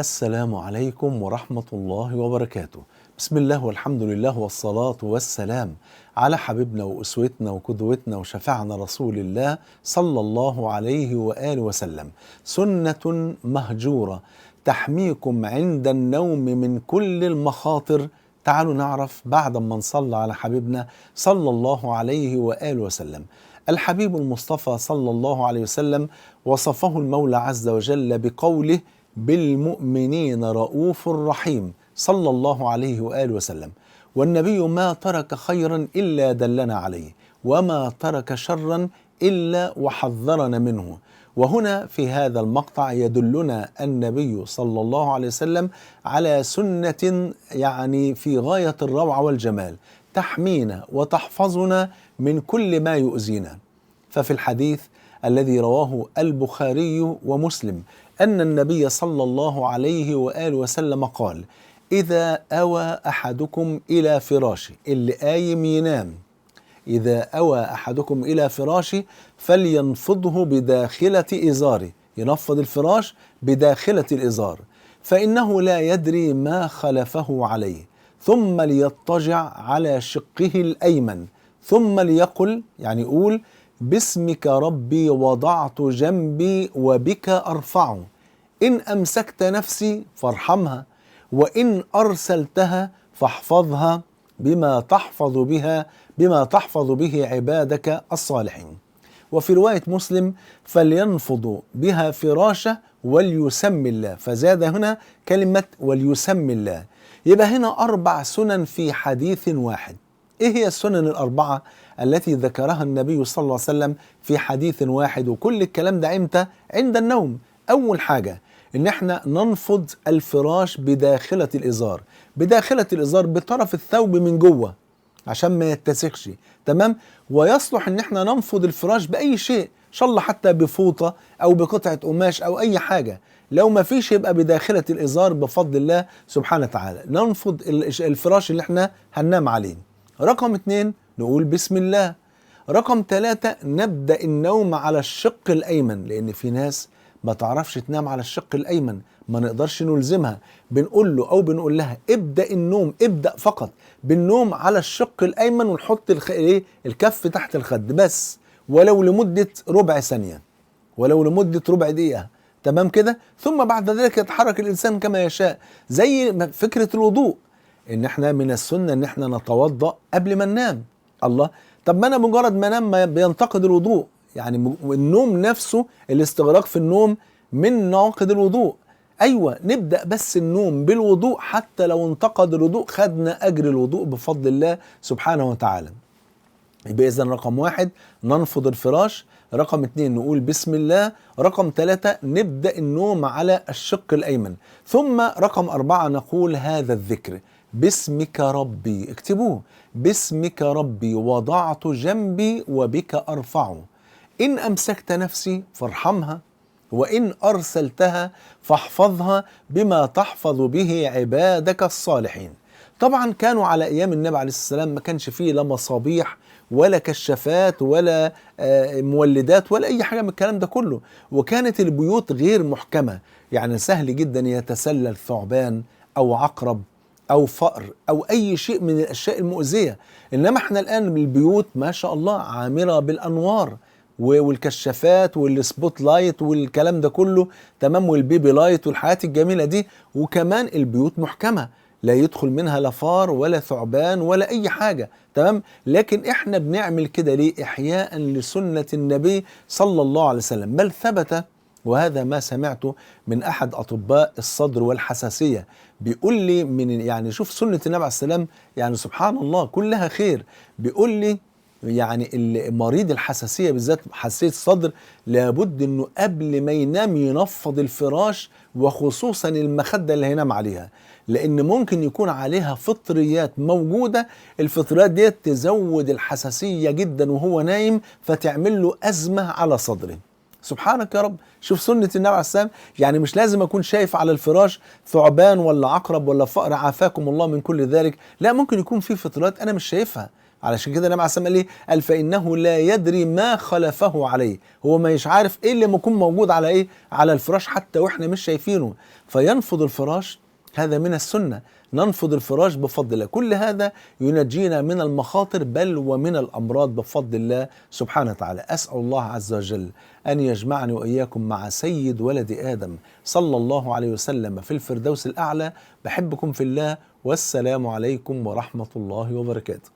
السلام عليكم ورحمة الله وبركاته. بسم الله والحمد لله والصلاة والسلام على حبيبنا وأسوتنا وقدوتنا وشفعنا رسول الله صلى الله عليه وآله وسلم. سنة مهجورة تحميكم عند النوم من كل المخاطر. تعالوا نعرف بعد ما نصلى على حبيبنا صلى الله عليه وآله وسلم. الحبيب المصطفى صلى الله عليه وسلم وصفه المولى عز وجل بقوله: بالمؤمنين رؤوف رحيم، صلى الله عليه وآله وسلم. والنبي ما ترك خيرا إلا دلنا عليه، وما ترك شرا إلا وحذرنا منه. وهنا في هذا المقطع يدلنا النبي صلى الله عليه وسلم على سنة يعني في غاية الروعة والجمال، تحمينا وتحفظنا من كل ما يؤذينا. ففي الحديث الذي رواه البخاري ومسلم أن النبي صلى الله عليه وآله وسلم قال: إذا أوى أحدكم إلى فراشه، اللي قايم ينام، إذا أوى أحدكم إلى فراشه فلينفضه بداخلة إزاره، ينفض الفراش بداخلة الإزار، فإنه لا يدري ما خلفه عليه، ثم ليضطجع على شقه الأيمن، ثم ليقل، يعني يقول: باسمك ربي وضعت جنبي وبك أرفعه، إن أمسكت نفسي فارحمها، وإن أرسلتها فاحفظها بما تحفظ به عبادك الصالحين. وفي رواية مسلم: فلينفض بها فراشه وليسمي الله، فزاد هنا كلمة وليسمي الله. يبقى هنا 4 سنن في حديث واحد. إيه هي السنن الأربعة التي ذكرها النبي صلى الله عليه وسلم في حديث واحد؟ وكل الكلام ده إمتى؟ عند النوم. أول حاجة إن احنا ننفض الفراش بداخلة الإزار، بداخلة الإزار بطرف الثوب من جوه عشان ما يتسخش، تمام؟ ويصلح إن احنا ننفض الفراش بأي شيء، إن شاء الله حتى بفوطة أو بقطعة قماش أو أي حاجة. لو ما فيش يبقى بداخلة الإزار بفضل الله سبحانه وتعالى ننفض الفراش اللي احنا هننام عليه. رقم 2 نقول بسم الله. رقم 3 نبدأ النوم على الشق الأيمن، لأن في ناس ما تعرفش تنام على الشق الأيمن، ما نقدرش نلزمها، بنقول له أو بنقول لها ابدأ النوم، ابدأ فقط بالنوم على الشق الأيمن، ونحط الكف تحت الخد بس، ولو لمدة ربع ثانية، ولو لمدة ربع دقيقة، تمام كده؟ ثم بعد ذلك يتحرك الإنسان كما يشاء، زي فكرة الوضوء، إن احنا من السنة إن احنا نتوضأ قبل ما ننام. الله، طب ما أنا مجرد ما أنام ما بينتقد الوضوء، يعني النوم نفسه، الاستغراق في النوم من نواقض الوضوء. أيوة، نبدأ بس النوم بالوضوء، حتى لو انتقد الوضوء خدنا أجر الوضوء بفضل الله سبحانه وتعالى. يبقى إذن رقم 1 ننفض الفراش، رقم 2 نقول بسم الله، رقم 3 نبدأ النوم على الشق الأيمن، ثم رقم 4 نقول هذا الذكر: باسمك ربي، اكتبوه: باسمك ربي وضعت جنبي وبك أرفعه، إن أمسكت نفسي فارحمها، وإن أرسلتها فاحفظها بما تحفظ به عبادك الصالحين. طبعا كانوا على أيام النبي عليه السلام ما كانش فيه لا مصابيح ولا كشافات ولا مولدات ولا أي حاجة من الكلام ده كله، وكانت البيوت غير محكمة، يعني سهل جدا يتسلل ثعبان أو عقرب أو فأر أو أي شيء من الأشياء المؤذية. إنما احنا الآن البيوت ما شاء الله عامرة بالأنوار والكشافات والسبوت لايت والكلام ده كله، تمام، والبيبي لايت والحاجات الجميلة دي، وكمان البيوت محكمة لا يدخل منها لا فار ولا ثعبان ولا أي حاجة، تمام. لكن احنا بنعمل كده ليه؟ إحياء لسنة النبي صلى الله عليه وسلم. بل ثبت، وهذا ما سمعته من أحد أطباء الصدر والحساسية، بيقول لي يعني شوف سنة النبي عليه السلام، يعني سبحان الله كلها خير. بيقول لي يعني مريض الحساسية بالذات حساسية الصدر لابد انه قبل ما ينام ينفض الفراش، وخصوصا المخدة اللي هينام عليها، لان ممكن يكون عليها فطريات موجودة، الفطريات دي تزود الحساسية جدا وهو نايم، فتعمل له أزمة على صدره. سبحانك يا رب، شوف سنة النبي عليه السلام، يعني مش لازم أكون شايف على الفراش ثعبان ولا عقرب ولا فأر، عافاكم الله من كل ذلك، لا، ممكن يكون في فطريات أنا مش شايفها، علشان كده النبي عليه الصلاة والسلام قال ايه؟ قال فإنه لا يدري ما خلفه عليه، هو مش عارف ايه اللي ممكن موجود على ايه؟ على الفراش حتى واحنا مش شايفينه، فينفض الفراش. هذا من السنة، ننفض الفراش بفضل الله. كل هذا ينجينا من المخاطر بل ومن الأمراض بفضل الله سبحانه وتعالى. أسأل الله عز وجل أن يجمعني وإياكم مع سيد ولد آدم صلى الله عليه وسلم في الفردوس الأعلى. بحبكم في الله، والسلام عليكم ورحمة الله وبركاته.